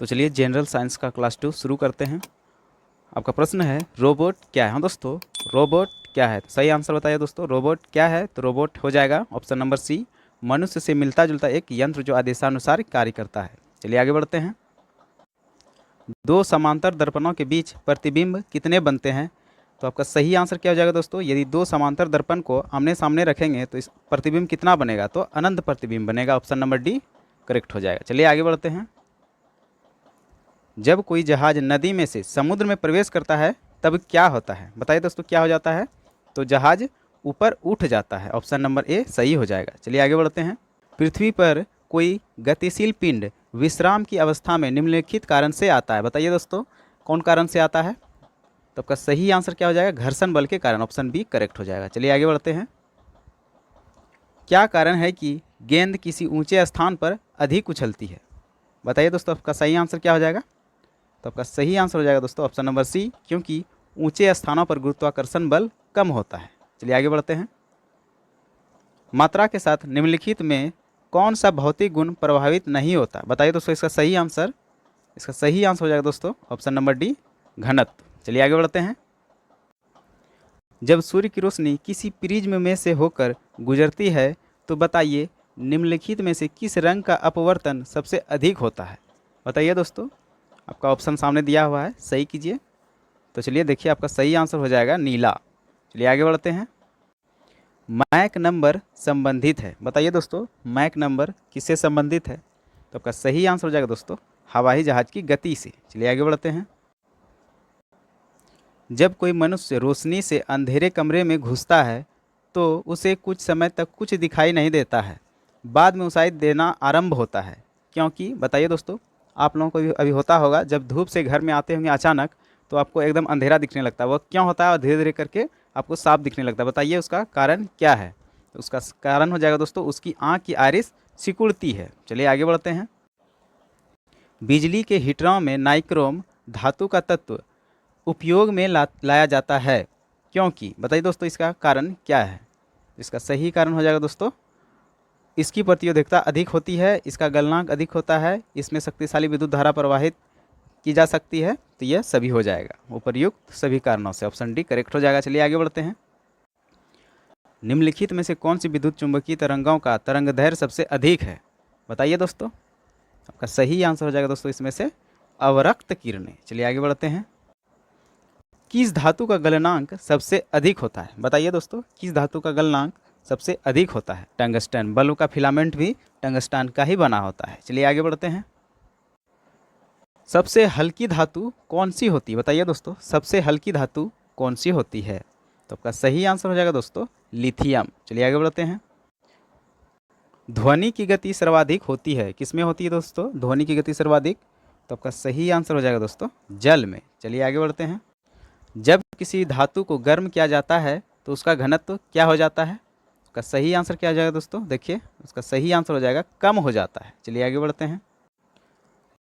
तो चलिए general science का क्लास 2 शुरू करते हैं। आपका प्रश्न है रोबोट क्या है। हाँ दोस्तों, रोबोट क्या है? तो सही आंसर बताइए दोस्तों, रोबोट क्या है? तो रोबोट हो जाएगा ऑप्शन नंबर सी, मनुष्य से मिलता जुलता एक यंत्र जो आदेशानुसार कार्य करता है। चलिए आगे बढ़ते हैं। दो समांतर दर्पणों के बीच प्रतिबिंब कितने बनते हैं? तो आपका सही आंसर क्या हो जाएगा दोस्तों, यदि दो समांतर दर्पण को आमने सामने रखेंगे तो इस प्रतिबिंब कितना बनेगा? तो अनंत प्रतिबिंब बनेगा। ऑप्शन नंबर डी करेक्ट हो जाएगा। चलिए आगे बढ़ते हैं। जब कोई जहाज नदी में से समुद्र में प्रवेश करता है तब क्या होता है? बताइए दोस्तों क्या हो जाता है? तो जहाज ऊपर उठ जाता है। ऑप्शन नंबर ए सही हो जाएगा। चलिए आगे बढ़ते हैं। पृथ्वी पर कोई गतिशील पिंड विश्राम की अवस्था में निम्नलिखित कारण से आता है। बताइए दोस्तों कौन कारण से आता है? तो आपका सही आंसर क्या हो जाएगा? घर्षण बल के कारण। ऑप्शन बी करेक्ट हो जाएगा। चलिए आगे बढ़ते हैं। क्या कारण है कि गेंद किसी ऊंचे स्थान पर अधिक उछलती है? बताइए दोस्तों आपका सही आंसर क्या हो जाएगा? तो आपका सही आंसर हो जाएगा दोस्तों ऑप्शन नंबर सी, क्योंकि ऊंचे स्थानों पर गुरुत्वाकर्षण बल कम होता है। चलिए आगे बढ़ते हैं। मात्रा के साथ निम्नलिखित में कौन सा भौतिक गुण प्रभावित नहीं होता? बताइए दोस्तों इसका सही आंसर। इसका सही आंसर हो जाएगा दोस्तों ऑप्शन नंबर डी, घनत्व। चलिए आगे बढ़ते हैं। जब सूर्य की रोशनी किसी प्रिज्म में से होकर गुजरती है तो बताइए निम्नलिखित में से किस रंग का अपवर्तन सबसे अधिक होता है? बताइए दोस्तों, आपका ऑप्शन सामने दिया हुआ है, सही कीजिए। तो चलिए देखिए आपका सही आंसर हो जाएगा नीला। चलिए आगे बढ़ते हैं। मैक नंबर संबंधित है। बताइए दोस्तों मैक नंबर किससे संबंधित है? तो आपका सही आंसर हो जाएगा दोस्तों हवाई जहाज की गति से। चलिए आगे बढ़ते हैं। जब कोई मनुष्य रोशनी से अंधेरे कमरे में घुसता है तो उसे कुछ समय तक कुछ दिखाई नहीं देता है, बाद में उसाई देना आरंभ होता है, क्योंकि बताइए दोस्तों आप लोगों को भी अभी होता होगा जब धूप से घर में आते होंगे अचानक तो आपको एकदम अंधेरा दिखने लगता है। वह क्यों होता है और धीरे धीरे करके आपको साफ दिखने लगता है? बताइए उसका कारण क्या है? तो उसका कारण हो जाएगा दोस्तों उसकी आँख की आइरिस सिकुड़ती है। चलिए आगे बढ़ते हैं। बिजली के हीटरों में नाइक्रोम धातु का तत्व उपयोग में लाया जाता है, क्योंकि बताइए दोस्तों इसका कारण क्या है? इसका सही कारण हो जाएगा दोस्तों इसकी प्रतिरोधकता अधिक होती है, इसका गलनांक अधिक होता है, इसमें शक्तिशाली विद्युत धारा प्रवाहित की जा सकती है। तो यह सभी हो जाएगा उपर्युक्त सभी कारणों से। ऑप्शन डी करेक्ट हो जाएगा। चलिए आगे बढ़ते हैं। निम्नलिखित में से कौन सी विद्युत चुंबकीय तरंगों का तरंग दैर्घ्य सबसे अधिक है? बताइए दोस्तों, आपका सही आंसर हो जाएगा दोस्तों इसमें से अवरक्त किरणें। चलिए आगे बढ़ते हैं। किस धातु का गलनांक सबसे अधिक होता है? बताइए दोस्तों किस धातु का गलनांक सबसे अधिक होता है? टंगस्टन। बल्ब का फिलामेंट भी टंगस्टन का ही बना होता है। चलिए आगे बढ़ते हैं। सबसे हल्की धातु कौन सी होती है? बताइए दोस्तों सबसे हल्की धातु कौन सी होती है? तो आपका सही आंसर हो जाएगा दोस्तों लिथियम। चलिए आगे बढ़ते हैं। ध्वनि की गति सर्वाधिक होती है किसमें होती है दोस्तों? ध्वनि की गति सर्वाधिक, तो आपका सही आंसर हो जाएगा दोस्तों जल में। चलिए आगे बढ़ते हैं। जब किसी धातु को गर्म किया जाता है तो उसका घनत्व क्या हो जाता है? उसका सही आंसर क्या हो जाएगा दोस्तों? देखिए उसका सही आंसर हो जाएगा कम हो जाता है। चलिए आगे बढ़ते हैं।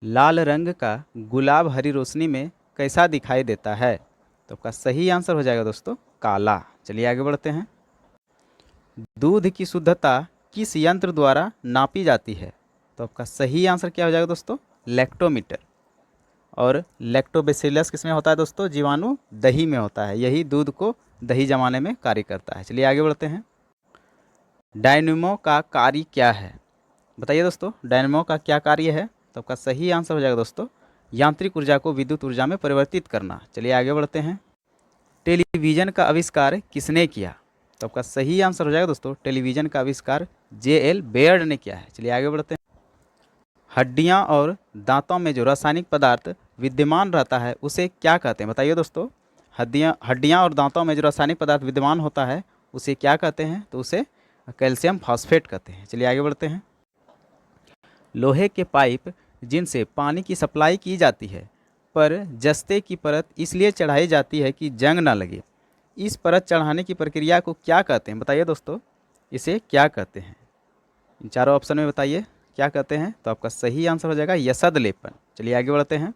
लाल रंग का गुलाब हरी रोशनी में कैसा दिखाई देता है? तो आपका सही आंसर हो जाएगा दोस्तों काला। चलिए आगे बढ़ते हैं। दूध की शुद्धता किस यंत्र द्वारा नापी जाती है? तो आपका सही आंसर क्या हो जाएगा दोस्तों लैक्टोमीटर। और लैक्टोबैसिलस किसमें होता है दोस्तों? जीवाणु दही में होता है, यही दूध को दही जमाने में कार्य करता है। चलिए आगे बढ़ते हैं। डायनेमो का कार्य क्या है? बताइए दोस्तों डायनेमो का क्या कार्य है? तो आपका सही आंसर हो जाएगा दोस्तों यांत्रिक ऊर्जा को विद्युत ऊर्जा में परिवर्तित करना। चलिए आगे बढ़ते हैं। टेलीविज़न का आविष्कार किसने किया? तो आपका सही आंसर हो जाएगा दोस्तों टेलीविज़न का आविष्कार J.L. बेयर्ड ने किया है। चलिए आगे बढ़ते हैं। हड्डियां और दांतों में जो रासायनिक पदार्थ विद्यमान रहता है उसे क्या कहते हैं? बताइए दोस्तों हड्डियां और दांतों में जो रासायनिक पदार्थ विद्यमान होता है उसे क्या कहते हैं? तो उसे कैल्शियम फॉस्फेट कहते हैं। चलिए आगे बढ़ते हैं। लोहे के पाइप जिनसे पानी की सप्लाई की जाती है पर जस्ते की परत इसलिए चढ़ाई जाती है कि जंग ना लगे, इस परत चढ़ाने की प्रक्रिया को क्या कहते हैं? बताइए दोस्तों इसे क्या कहते हैं? इन चारों ऑप्शन में बताइए क्या कहते हैं? तो आपका सही आंसर हो जाएगा यसद लेपन। चलिए आगे बढ़ते हैं।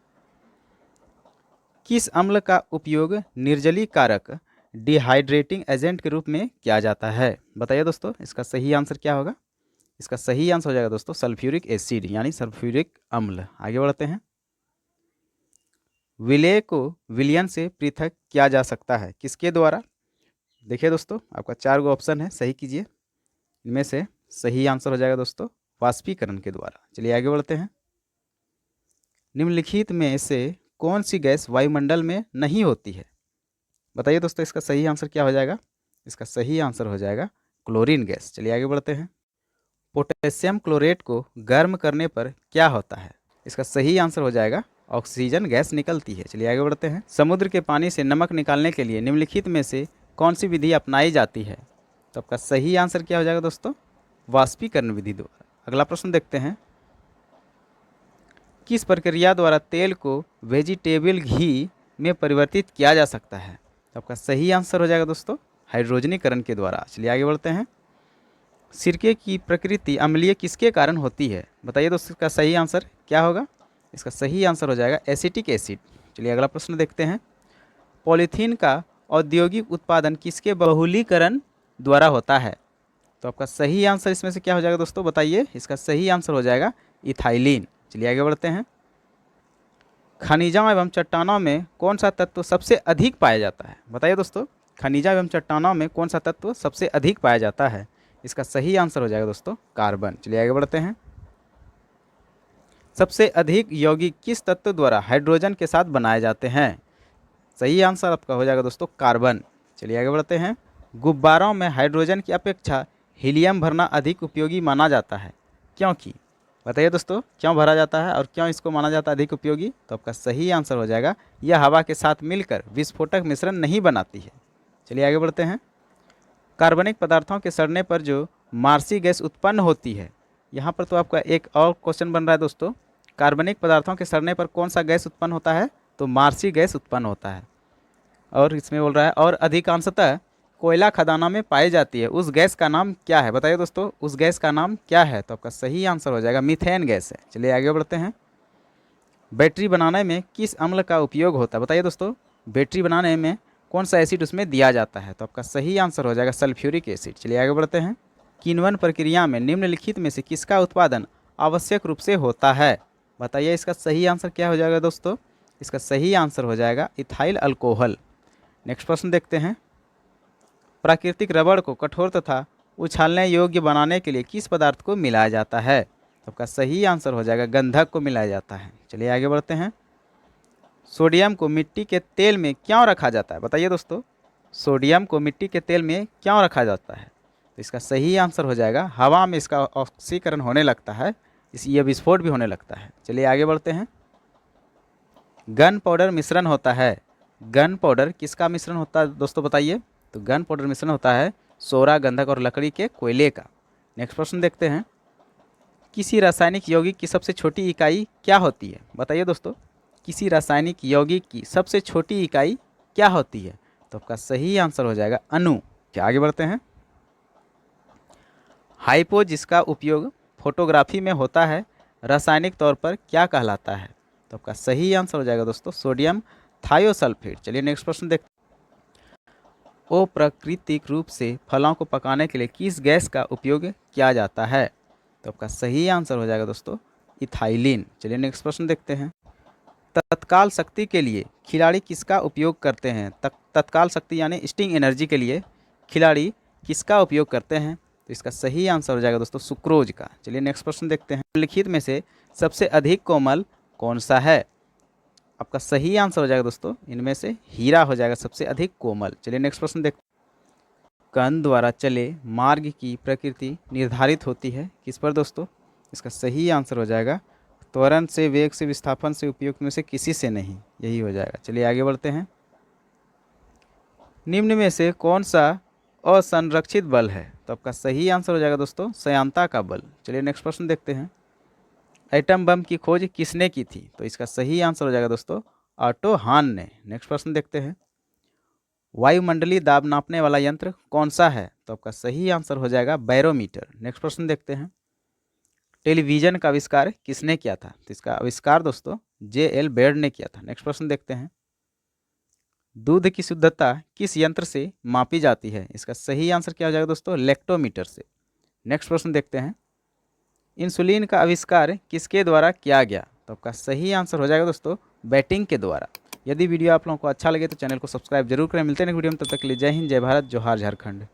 किस अम्ल का उपयोग निर्जलीकारक डिहाइड्रेटिंग एजेंट के रूप में किया जाता है? बताइए दोस्तों इसका सही आंसर क्या होगा? इसका सही आंसर हो जाएगा दोस्तों सल्फ्यूरिक एसिड यानी सल्फ्यूरिक अम्ल। आगे बढ़ते हैं। विलय को विलयन से पृथक किया जा सकता है, किसके द्वारा? देखिए दोस्तों, आपका 4 गो ऑप्शन है, सही कीजिए। इनमें से सही आंसर हो जाएगा दोस्तों वाष्पीकरण के द्वारा। चलिए आगे बढ़ते हैं। निम्नलिखित में से कौन सी गैस वायुमंडल में नहीं होती है? बताइए दोस्तों, इसका सही आंसर क्या हो जाएगा? इसका सही आंसर हो जाएगा क्लोरीन गैस। चलिए आगे बढ़ते हैं। पोटेशियम क्लोरेट को गर्म करने पर क्या होता है? इसका सही आंसर हो जाएगा ऑक्सीजन गैस निकलती है। चलिए आगे बढ़ते हैं। समुद्र के पानी से नमक निकालने के लिए निम्नलिखित में से कौन सी विधि अपनाई जाती है? तो आपका सही आंसर क्या हो जाएगा दोस्तों? वाष्पीकरण विधि द्वारा। अगला प्रश्न देखते हैं। किस प्रक्रिया द्वारा तेल को वेजिटेबल घी में परिवर्तित किया जा सकता है? तो आपका सही आंसर हो जाएगा दोस्तों हाइड्रोजनीकरण के द्वारा। चलिए आगे बढ़ते हैं। सिरके की प्रकृति अम्लीय किसके कारण होती है? बताइए दोस्तों, इसका सही आंसर क्या होगा? इसका सही आंसर हो जाएगा एसिटिक एसिड। चलिए अगला प्रश्न देखते हैं। पॉलीथीन का औद्योगिक उत्पादन किसके बहुलीकरण द्वारा होता है? तो आपका सही आंसर इसमें से क्या हो जाएगा दोस्तों? बताइए। इसका सही आंसर हो जाएगा इथाइलिन। चलिए आगे बढ़ते हैं। खनिजों एवं चट्टानों में कौन सा तत्व सबसे अधिक पाया जाता है? बताइए दोस्तों, खनिजा एवं चट्टानों में कौन सा तत्व सबसे अधिक पाया जाता है? इसका सही आंसर हो जाएगा दोस्तों कार्बन। चलिए आगे बढ़ते हैं। सबसे अधिक यौगिक किस तत्व द्वारा हाइड्रोजन के साथ बनाए जाते हैं? सही आंसर आपका हो जाएगा दोस्तों कार्बन। चलिए आगे बढ़ते हैं। गुब्बारों में हाइड्रोजन की अपेक्षा हीलियम भरना अधिक उपयोगी माना जाता है, क्योंकि? बताइए दोस्तों, क्यों भरा जाता है और क्यों इसको माना जाता है अधिक उपयोगी? तो आपका सही आंसर हो जाएगा यह हवा के साथ मिलकर विस्फोटक मिश्रण नहीं बनाती है। चलिए आगे बढ़ते हैं। कार्बनिक पदार्थों के सड़ने पर जो मार्सी गैस उत्पन्न होती है, यहाँ पर तो आपका एक और क्वेश्चन बन रहा है दोस्तों। कार्बनिक पदार्थों के सड़ने पर कौन सा गैस उत्पन्न होता है? तो मार्सी गैस उत्पन्न होता है। और इसमें बोल रहा है और अधिकांशतः कोयला खदानों में पाई जाती है, उस गैस का नाम क्या है? बताइए दोस्तों, उस गैस का नाम क्या है? तो आपका सही आंसर हो जाएगा मीथेन गैस है। चलिए आगे बढ़ते हैं। बैटरी बनाने में किस अम्ल का उपयोग होता है? बताइए दोस्तों, बैटरी बनाने में कौन सा एसिड उसमें दिया जाता है? तो आपका सही आंसर हो जाएगा सल्फ्यूरिक एसिड। चलिए आगे बढ़ते हैं। किण्वन प्रक्रिया में निम्नलिखित में से किसका उत्पादन आवश्यक रूप से होता है? बताइए, इसका सही आंसर क्या हो जाएगा दोस्तों? इसका सही आंसर हो जाएगा इथाइल अल्कोहल। नेक्स्ट प्रश्न देखते हैं। प्राकृतिक रबड़ को कठोर तथा उछालने योग्य बनाने के लिए किस पदार्थ को मिलाया जाता है? तो आपका सही आंसर हो जाएगा गंधक को मिलाया जाता है। चलिए आगे बढ़ते हैं। सोडियम को मिट्टी के तेल में क्यों रखा जाता है? बताइए दोस्तों, सोडियम को मिट्टी के तेल में क्यों रखा जाता है? तो इसका सही आंसर हो जाएगा हवा में इसका ऑक्सीकरण होने लगता है, ये विस्फोट भी होने लगता है। चलिए आगे बढ़ते हैं। गन पाउडर मिश्रण होता है, गन पाउडर किसका मिश्रण होता है दोस्तों? बताइए। तो गन पाउडर मिश्रण होता है सोरा, गंधक और लकड़ी के कोयले का। नेक्स्ट प्रश्न देखते हैं। किसी रासायनिक यौगिक की सबसे छोटी इकाई क्या होती है? बताइए दोस्तों, किसी रासायनिक यौगिक की सबसे छोटी इकाई क्या होती है? तो आपका सही आंसर हो जाएगा अणु। क्या आगे बढ़ते हैं। हाइपो जिसका उपयोग फोटोग्राफी में होता है रासायनिक तौर पर क्या कहलाता है? तो आपका सही आंसर हो जाएगा दोस्तों सोडियम थायोसल्फेट। चलिए नेक्स्ट प्रश्न देखते हैं। अप्राकृतिक रूप से फलों को पकाने के लिए किस गैस का उपयोग किया जाता है? तो आपका सही आंसर हो जाएगा दोस्तों इथाइलिन। चलिए नेक्स्ट प्रश्न देखते हैं। तत्काल शक्ति के लिए खिलाड़ी किसका उपयोग करते हैं? तत्काल शक्ति यानी स्टिंग एनर्जी के लिए खिलाड़ी किसका उपयोग करते हैं? तो इसका सही आंसर हो जाएगा दोस्तों सुक्रोज का। चलिए नेक्स्ट प्रश्न देखते हैं। निम्नलिखित में से सबसे अधिक कोमल कौन सा है? आपका सही आंसर हो जाएगा दोस्तों इनमें से हीरा हो जाएगा सबसे अधिक कोमल। चलिए नेक्स्ट प्रश्न देखते हैं। कण द्वारा चले मार्ग की प्रकृति निर्धारित होती है किस पर दोस्तों? इसका सही आंसर हो जाएगा त्वरण से, वेग से, विस्थापन से, उपयुक्त में से किसी से नहीं, यही हो जाएगा। चलिए आगे बढ़ते हैं। निम्न में से कौन सा असंरक्षित बल है? तो आपका सही आंसर हो जाएगा दोस्तों सयांता का बल। चलिए नेक्स्ट प्रश्न देखते हैं। एटम बम की खोज किसने की थी? तो इसका सही आंसर हो जाएगा दोस्तों ऑटो हान ने। नेक्स्ट प्रश्न देखते हैं। वायुमंडलीय दाब नापने वाला यंत्र कौन सा है? तो आपका सही आंसर हो जाएगा बैरोमीटर। नेक्स्ट प्रश्न देखते हैं। टेलीविजन का आविष्कार किसने किया था? तो इसका आविष्कार दोस्तों J.L. बेयर्ड ने किया था। नेक्स्ट प्रश्न देखते हैं। दूध की शुद्धता किस यंत्र से मापी जाती है? इसका सही आंसर क्या हो जाएगा दोस्तों लैक्टोमीटर से। नेक्स्ट प्रश्न देखते हैं। इंसुलिन का आविष्कार किसके द्वारा किया गया? तो आपका सही आंसर हो जाएगा दोस्तों बैटिंग के द्वारा। यदि वीडियो आप लोगों को अच्छा लगे तो चैनल को सब्सक्राइब जरूर करें। मिलते हैं नेक्स्ट वीडियो में, तब तक के लिए जय हिंद, जय भारत, जोहार झारखंड।